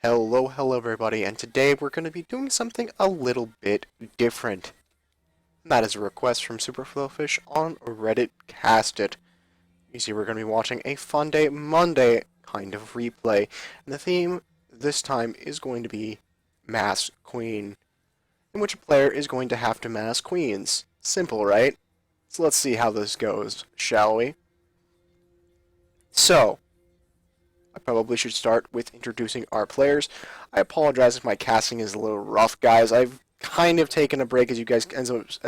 Hello everybody, and today we're going to be doing something a little bit different. And that is a request from Superflowfish on Reddit Cast It. You see, we're going to be watching a Fun Day Monday kind of replay, and the theme this time is going to be Mass Queen, in which a player is going to have to mass queens. Simple, right? So let's see how this goes, shall we? So, I probably should start with introducing our players. I apologize if my casting is a little rough, guys. I've kind of taken a break, as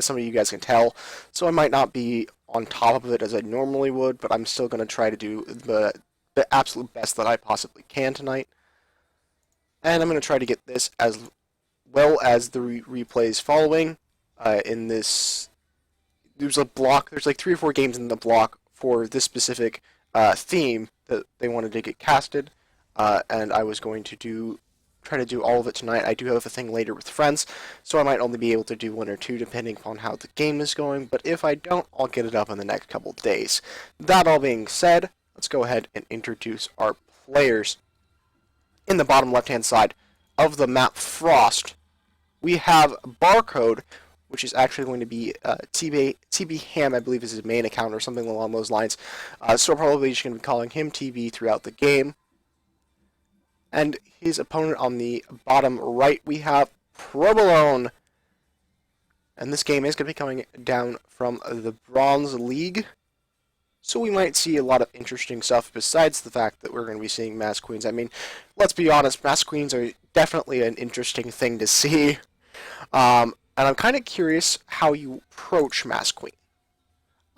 some of you guys can tell, so I might not be on top of it as I normally would, but I'm still going to try to do the absolute best that I possibly can tonight. And I'm going to try to get this as well as the replays following. In this, there's a block. There's like 3 or 4 games in the block for this specific theme that they wanted to get casted, and I was going to try to do all of it tonight. I do have a thing later with friends, so I might only be able to do 1 or 2 depending upon how the game is going, but if I don't, I'll get it up in the next couple days. That all being said, let's go ahead and introduce our players. In the bottom left-hand side of the map Frost, we have Barcode, which is actually going to be Tbham, I believe is his main account or something along those lines. So we're probably just going to be calling him TB throughout the game. And his opponent on the bottom right, we have ProbeAlone. And this game is going to be coming down from the Bronze League. So we might see a lot of interesting stuff besides the fact that we're going to be seeing Mass Queens. I mean, let's be honest, Mass Queens are definitely an interesting thing to see. And I'm kind of curious how you approach Mass Queen.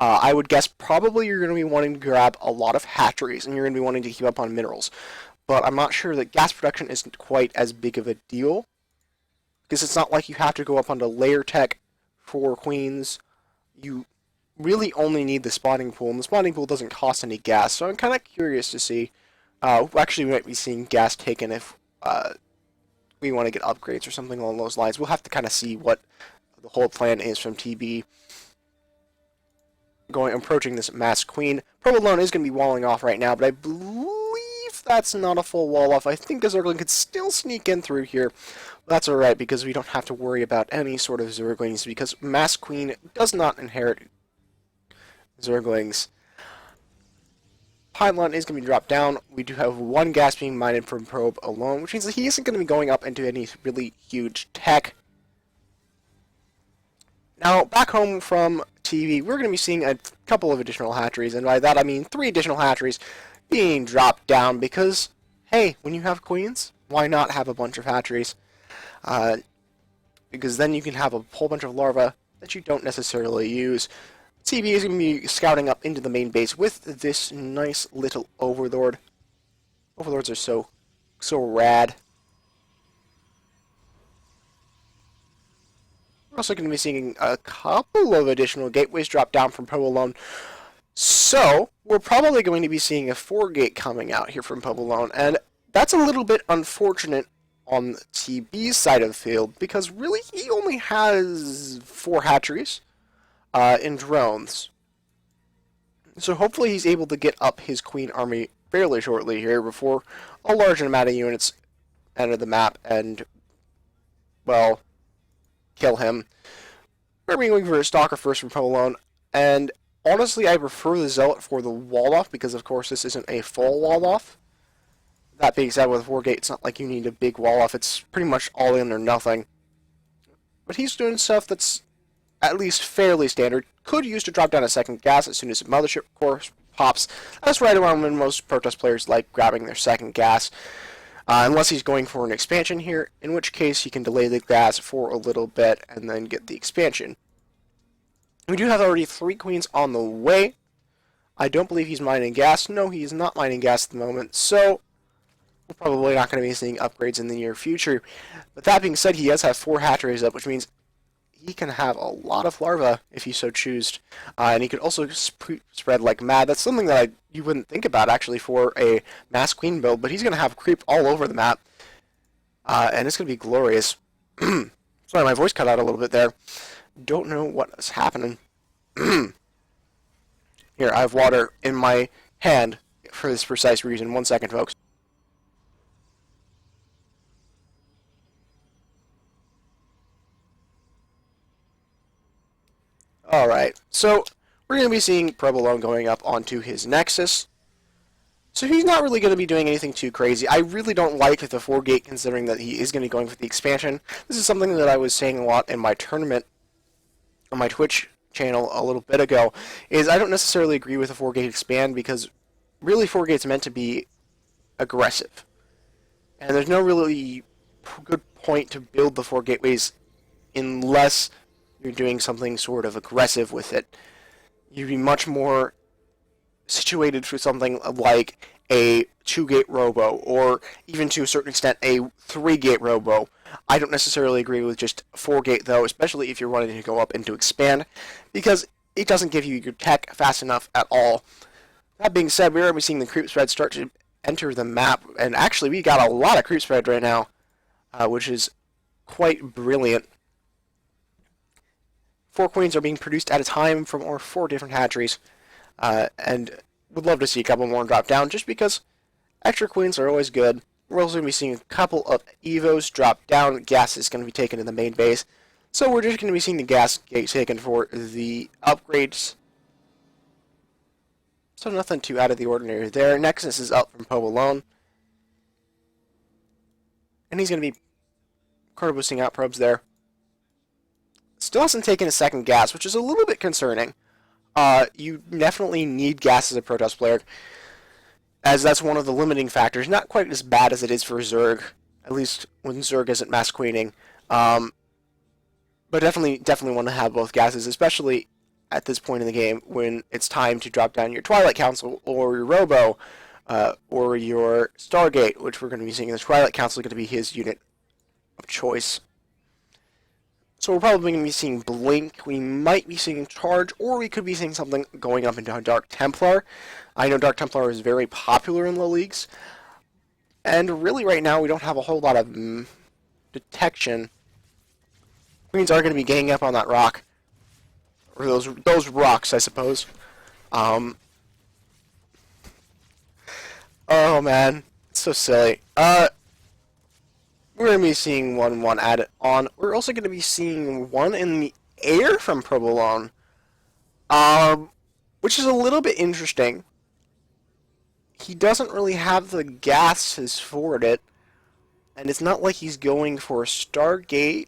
I would guess probably you're going to be wanting to grab a lot of hatcheries, and you're going to be wanting to keep up on minerals. But I'm not sure that gas production isn't quite as big of a deal, because it's not like you have to go up onto layer tech for queens. You really only need the spawning pool, and the spawning pool doesn't cost any gas, so I'm kind of curious to see. Actually, we might be seeing gas taken if we want to get upgrades or something along those lines. We'll have to kind of see what the whole plan is from TB. Approaching this Mass Queen. ProbeAlone is going to be walling off right now, but I believe that's not a full wall off. I think the Zergling could still sneak in through here. That's alright, because we don't have to worry about any sort of Zerglings, because Mass Queen does not inherit Zerglings. Pylon is going to be dropped down. We do have 1 gas being mined from ProbeAlone, which means that he isn't going to be going up into any really huge tech. Now, back home from TV, we're going to be seeing a couple of additional hatcheries, and by that I mean 3 additional hatcheries being dropped down because, hey, when you have queens, why not have a bunch of hatcheries? Because then you can have a whole bunch of larvae that you don't necessarily use. TB is going to be scouting up into the main base with this nice little Overlord. Overlords are so rad. We're also going to be seeing a couple of additional gateways drop down from ProbeAlone. So, we're probably going to be seeing a 4-gate coming out here from ProbeAlone, and that's a little bit unfortunate on TB's side of the field, because really he only has 4 hatcheries in drones. So hopefully he's able to get up his queen army fairly shortly here before a large amount of units enter the map and, well, kill him. We're going for a Stalker first from ProbeAlone, and honestly I prefer the Zealot for the wall off, because of course this isn't a full wall off. That being said, with 4 gate, it's not like you need a big wall off, it's pretty much all in or nothing. But he's doing stuff that's at least fairly standard. Could use to drop down a 2nd gas as soon as the mothership core pops. That's right around when most protest players like grabbing their 2nd gas. Unless he's going for an expansion here, in which case he can delay the gas for a little bit and then get the expansion. We do have already 3 queens on the way. I don't believe he's mining gas. No, he's not mining gas at the moment, so we're probably not going to be seeing upgrades in the near future. But that being said, he does have 4 hatcheries up, which means he can have a lot of larvae if he so chooses. And he could also spread like mad. That's something that you wouldn't think about actually for a Mass Queen build, but he's going to have creep all over the map. And it's going to be glorious. Sorry, my voice cut out a little bit there. Don't know what is happening. Here, I have water in my hand for this precise reason. 1 second, folks. Alright, so we're going to be seeing ProbeAlone going up onto his Nexus. So he's not really going to be doing anything too crazy. I really don't like the 4-gate considering that he is going to be going for the expansion. This is something that I was saying a lot in my tournament on my Twitch channel a little bit ago, is I don't necessarily agree with the 4-gate expand because really 4-gate's meant to be aggressive. And there's no really good point to build the 4 gateways unless you're doing something sort of aggressive with it. You'd be much more situated for something like a 2-gate robo, or even to a certain extent a 3-gate robo. I don't necessarily agree with just 4-gate though, especially if you're wanting to go up into expand, because it doesn't give you your tech fast enough at all. That being said, we're already seeing the creep spread start to enter the map, and actually we got a lot of creep spread right now, which is quite brilliant. 4 queens are being produced at a time from our 4 different hatcheries, and would love to see a couple more drop down just because extra queens are always good. We're also going to be seeing a couple of evos drop down. Gas is going to be taken to the main base, so we're just going to be seeing the gas gate taken for the upgrades. So nothing too out of the ordinary there. Nexus is up from ProbeAlone, and he's going to be quarter boosting out probes there. Still hasn't taken a second gas, which is a little bit concerning. You definitely need gas as a Protoss player, as that's one of the limiting factors. Not quite as bad as it is for Zerg, at least when Zerg isn't mass queening. But definitely want to have both gases, especially at this point in the game when it's time to drop down your Twilight Council or your Robo or your Stargate, which we're going to be seeing. The Twilight Council is going to be his unit of choice. So we're probably going to be seeing Blink, we might be seeing Charge, or we could be seeing something going up into Dark Templar. I know Dark Templar is very popular in low leagues, and really right now we don't have a whole lot of detection. Queens are going to be ganging up on that rock, or those rocks, I suppose. Oh man, it's so silly. We're going to be seeing 1-1 added on. We're also going to be seeing one in the air from ProbeAlone, which is a little bit interesting. He doesn't really have the gases for it, and it's not like he's going for a Stargate,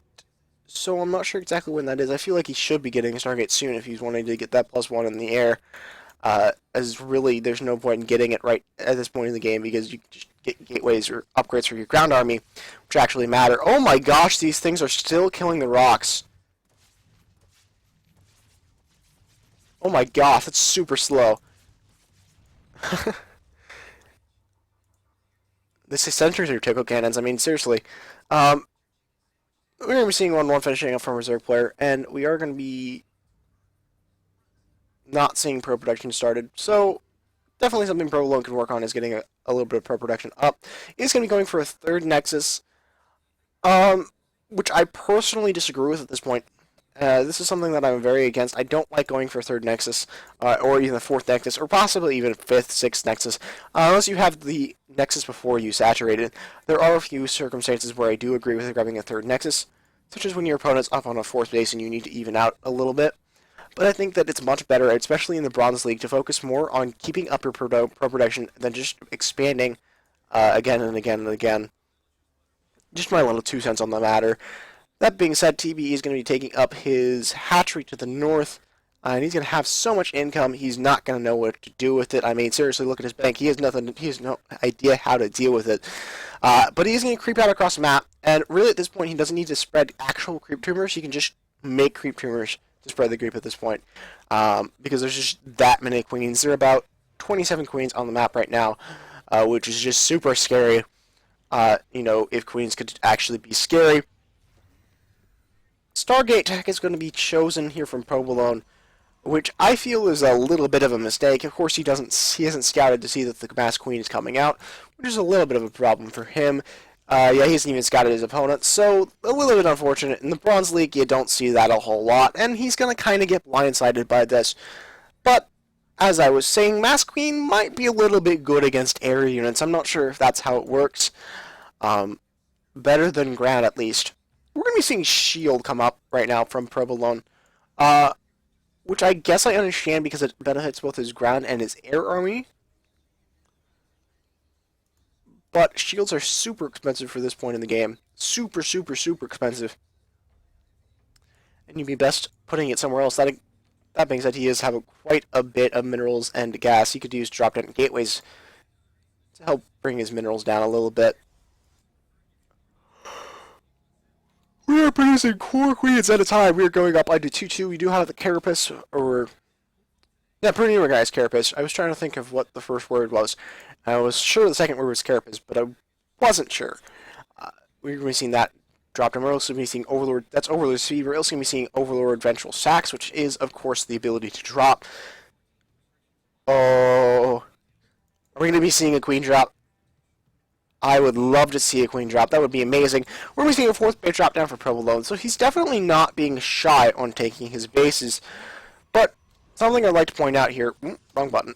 so I'm not sure exactly when that is. I feel like he should be getting a Stargate soon if he's wanting to get that +1 in the air, as really there's no point in getting it right at this point in the game because you just get gateways or upgrades for your ground army, which actually matter. Oh my gosh, these things are still killing the rocks. Oh my gosh, that's super slow. This is sensors or typical cannons. I mean, seriously. We're going to be seeing 1-1 finishing up from a reserve player, and we are going to be not seeing pro production started. So definitely something ProbeAlone can work on is getting a little bit of pro production up. He's going to be going for a 3rd Nexus, which I personally disagree with at this point. This is something that I'm very against. I don't like going for a 3rd Nexus, or even a 4th Nexus, or possibly even a 5th, 6th Nexus, unless you have the Nexus before you saturated. There are a few circumstances where I do agree with grabbing a 3rd Nexus, such as when your opponent's up on a 4th base and you need to even out a little bit. But I think that it's much better, especially in the Bronze League, to focus more on keeping up your pro production than just expanding again and again and again. Just my little 2 cents on the matter. That being said, TB is going to be taking up his hatchery to the north, and he's going to have so much income, he's not going to know what to do with it. I mean, seriously, look at his bank. He has no idea how to deal with it. But he's going to creep out across the map, and really at this point, he doesn't need to spread actual creep tumors. He can just make creep tumors to spread the creep at this point, because there's just that many queens. There are about 27 queens on the map right now, which is just super scary. You know, if queens could actually be scary. Stargate tech is going to be chosen here from ProbeAlone, which I feel is a little bit of a mistake. Of course, he hasn't scouted to see that the mass queen is coming out, which is a little bit of a problem for him. Yeah, he hasn't even scouted his opponent, so a little bit unfortunate. In the Bronze League, you don't see that a whole lot, and he's going to kind of get blindsided by this. But, as I was saying, Mass Queen might be a little bit good against air units. I'm not sure if that's how it works. Better than ground, at least. We're going to be seeing Shield come up right now from ProbeAlone. which I guess I understand because it benefits both his ground and his air army. But shields are super expensive for this point in the game. Super, super, super expensive. And you'd be best putting it somewhere else. That being said, he does have quite a bit of minerals and gas he could use to drop down gateways to help bring his minerals down a little bit. We are producing 4 queens at a time. We are going up into 2-2. We do have the carapace, or... Yeah, pretty newer guy's carapace. I was trying to think of what the first word was. I was sure the second word was carapace, but I wasn't sure. We're going to be seeing that drop down. We're also going to be seeing Overlord. That's Overlord speed. We're also going to be seeing Overlord Vengeful Sacks, which is, of course, the ability to drop. Oh... Are we going to be seeing a queen drop? I would love to see a queen drop. That would be amazing. We're going to be seeing a 4th base drop down for ProbeAlone, so he's definitely not being shy on taking his bases. But something I'd like to point out here... wrong button.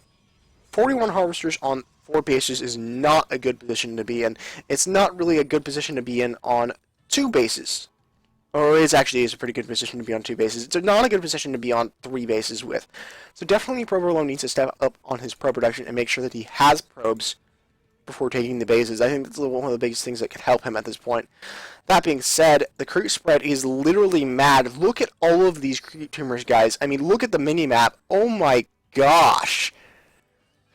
41 harvesters on 4 bases is not a good position to be in. It's not really a good position to be in on 2 bases. Or it actually is a pretty good position to be on 2 bases. It's not a good position to be on 3 bases with. So definitely ProbeAlone needs to step up on his probe production and make sure that he has probes before taking the bases. I think that's one of the biggest things that could help him at this point. That being said, the creep spread is literally mad. Look at all of these creep tumors, guys. I mean, look at the mini-map. Oh my gosh.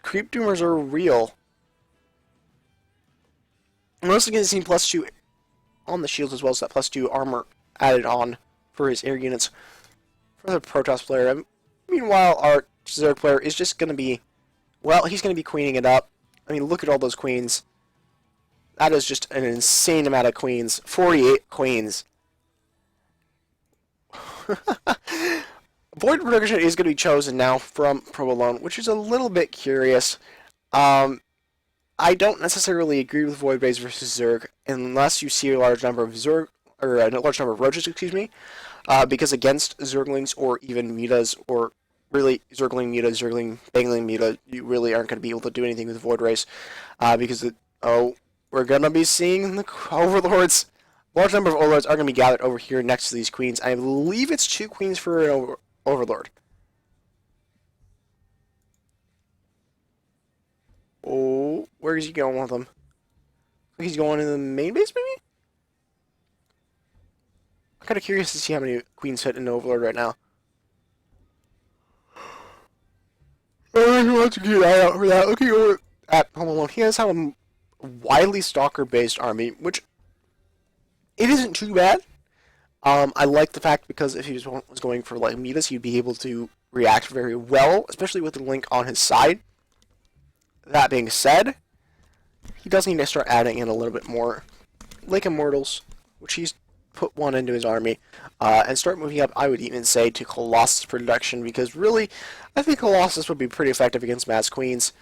Creep tumors are real. I'm also going to see +2 on the shields as well as that +2 armor added on for his air units for the Protoss player. Meanwhile, our Zerg player is just going to be, well, he's going to be queening it up. I mean, look at all those queens. That is just an insane amount of queens. 48 queens. Void production is going to be chosen now from ProbeAlone, which is a little bit curious. I don't necessarily agree with Void Base versus Zerg unless you see a large number of Zerg, or a large number of roaches, excuse me, because against Zerglings or even mutas, or really Zergling muta, Zergling Bangling muta, you really aren't going to be able to do anything with Void Race, because we're going to be seeing the Overlords. Large number of Overlords are going to be gathered over here next to these queens. I believe it's 2 queens for an Overlord. Oh, where is he going with them? He's going in the main base, maybe? I'm kind of curious to see how many queens fit in Overlord right now. Let's get out for that. Looking over at ProbeAlone, he does have a widely stalker-based army, which it isn't too bad. I like the fact because if he was going for like metas, he'd be able to react very well, especially with the link on his side. That being said, he does need to start adding in a little bit more Lake Immortals, which he's put 1 into his army, and start moving up, I would even say, to Colossus production, because really, I think Colossus would be pretty effective against Mass Queens,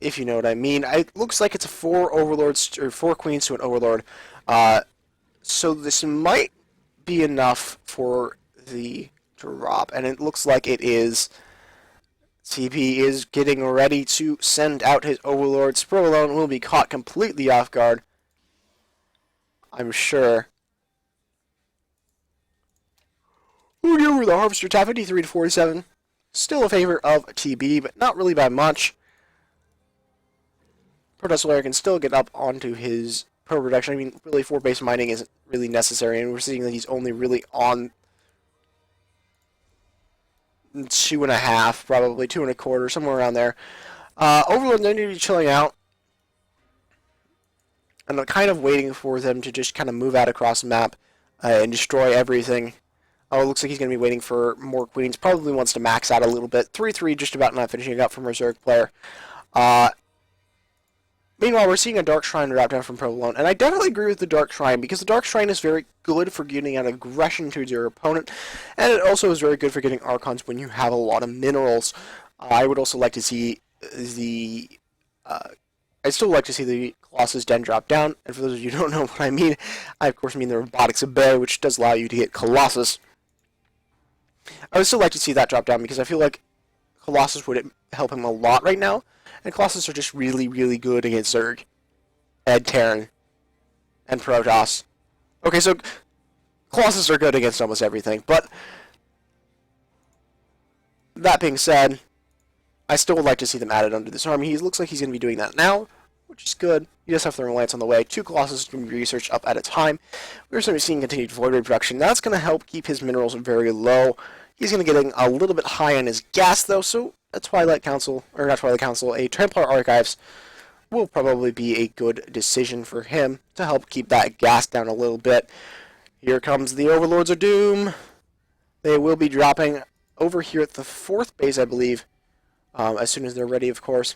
if you know what I mean. It looks like it's a 4 Overlords, or 4 Queens to an Overlord, so this might be enough for the drop, and it looks like it is. TP is getting ready to send out his Overlords. ProbeAlone will be caught completely off guard, I'm sure. We'll go over the Harvester tab, 53 to 47. Still a favor of TB, but not really by much. Protoss player can still get up onto his pro production. I mean, really, 4 base mining isn't really necessary, and we're seeing that he's only really on 2.5, probably 2.25, somewhere around there. Overlord, they need to be chilling out, and I'm kind of waiting for them to just kind of move out across the map and destroy everything. Oh, it looks like he's going to be waiting for more queens. Probably wants to max out a little bit. 3-3, just about not finishing up from Reserve player. Meanwhile, we're seeing a Dark Shrine drop down from ProbeAlone, and I definitely agree with the Dark Shrine, because the Dark Shrine is very good for getting out aggression towards your opponent, and it also is very good for getting Archons when you have a lot of minerals. I would also like to see the... I'd still like to see the Colossus Den drop down, and for those of you who don't know what I mean, I of course mean the Robotics of Bear, which does allow you to get Colossus. I would still like to see that drop down, because I feel like Colossus would help him a lot right now, and Colossus are just really, really good against Zerg, and Terran, and Protoss. Okay, so Colossus are good against almost everything, but That being said, I still would like to see them added under this army. He looks like he's going to be doing that now, which is good. He does have Thermal Lance on the way. 2 Colossus can be researched up at a time. We're going to be seeing continued Void Ray production. That's going to help keep his minerals very low. He's going to get a little bit high on his gas, though, so a Twilight Council, or not Twilight Council, a Templar Archives will probably be a good decision for him to help keep that gas down a little bit. Here comes the Overlords of Doom. They will be dropping over here at the 4th base, I believe, as soon as they're ready, of course.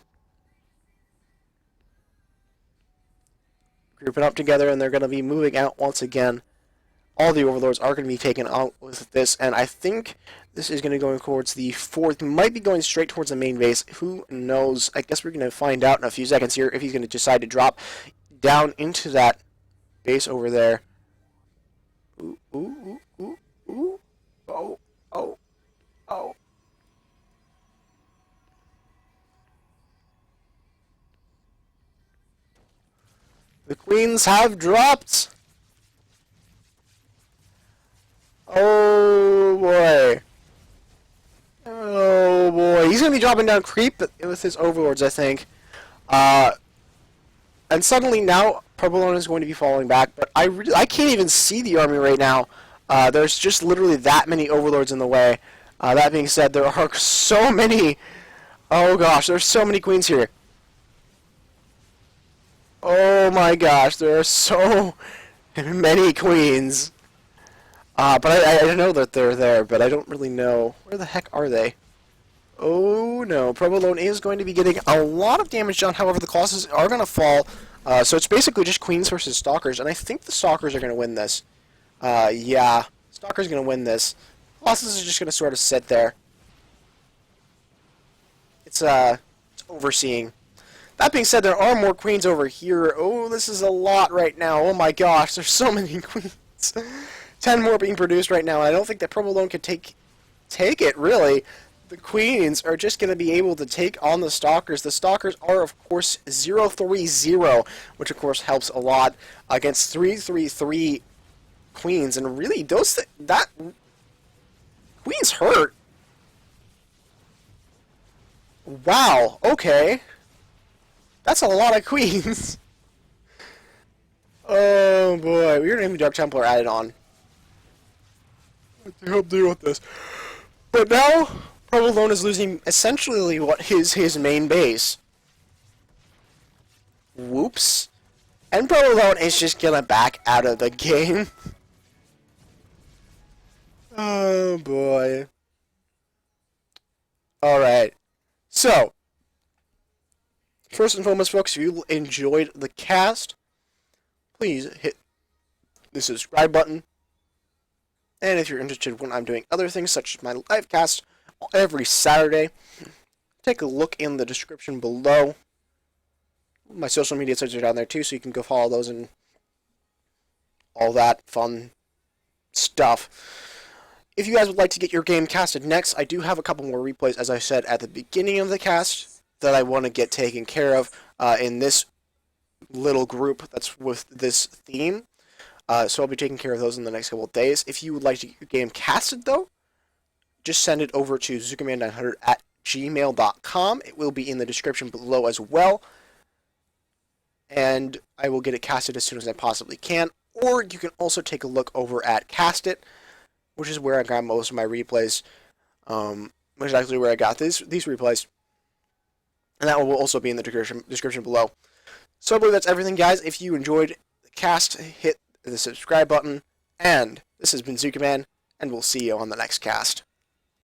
Grouping up together, and they're going to be moving out once again. All the Overlords are going to be taken out with this, and I think this is going to go towards the 4th. Might be going straight towards the main base. Who knows? I guess we're going to find out in a few seconds here if he's going to decide to drop down into that base over there. Ooh, ooh, ooh, ooh, ooh. Oh, oh, oh. The queens have dropped. Oh boy. Oh boy. He's going to be dropping down creep with his overlords, I think. And suddenly now ProbeAlone is going to be falling back, but I can't even see the army right now. There's just literally that many overlords in the way. That being said, there are so many. Oh gosh, there's so many queens here. Oh my gosh, there are so many queens. But I know that they're there, but I don't really know. Where the heck are they? Oh no, ProbeAlone is going to be getting a lot of damage done, however the Colossus are going to fall. So it's basically just queens versus stalkers, and I think the stalkers are going to win this. Yeah, stalkers are going to win this. Colossus is just going to sort of sit there. It's overseeing. That being said, there are more queens over here. Oh, this is a lot right now. Oh my gosh, there's so many queens. 10 more being produced right now. I don't think that ProbeAlone could take it, really. The queens are just going to be able to take on the stalkers. The stalkers are, of course, 0-3-0, which, of course, helps a lot against 3-3-3 queens. And really, that queens hurt. Wow, okay. That's a lot of queens. Oh boy, we're gonna have Dark Templar added on. What to help deal with this? But now, ProbeAlone is losing essentially what is his main base. Whoops. And ProbeAlone is just gonna back out of the game. Oh boy. Alright. So, first and foremost, folks, if you enjoyed the cast, please hit the subscribe button. And if you're interested when I'm doing other things, such as my live cast every Saturday, take a look in the description below. My social media sites are down there too, so you can go follow those and all that fun stuff. If you guys would like to get your game casted next, I do have a couple more replays, as I said at the beginning of the cast, that I want to get taken care of in this little group that's with this theme. So I'll be taking care of those in the next couple of days. If you would like to get your game casted, though, just send it over to ZookaMan900@gmail.com. It will be in the description below as well. And I will get it casted as soon as I possibly can. Or you can also take a look over at Cast It, which is where I got most of my replays. Which is actually where I got these replays. And that will also be in the description below. So I believe that's everything, guys. If you enjoyed the cast, hit the subscribe button. And this has been ZookaMan, and we'll see you on the next cast.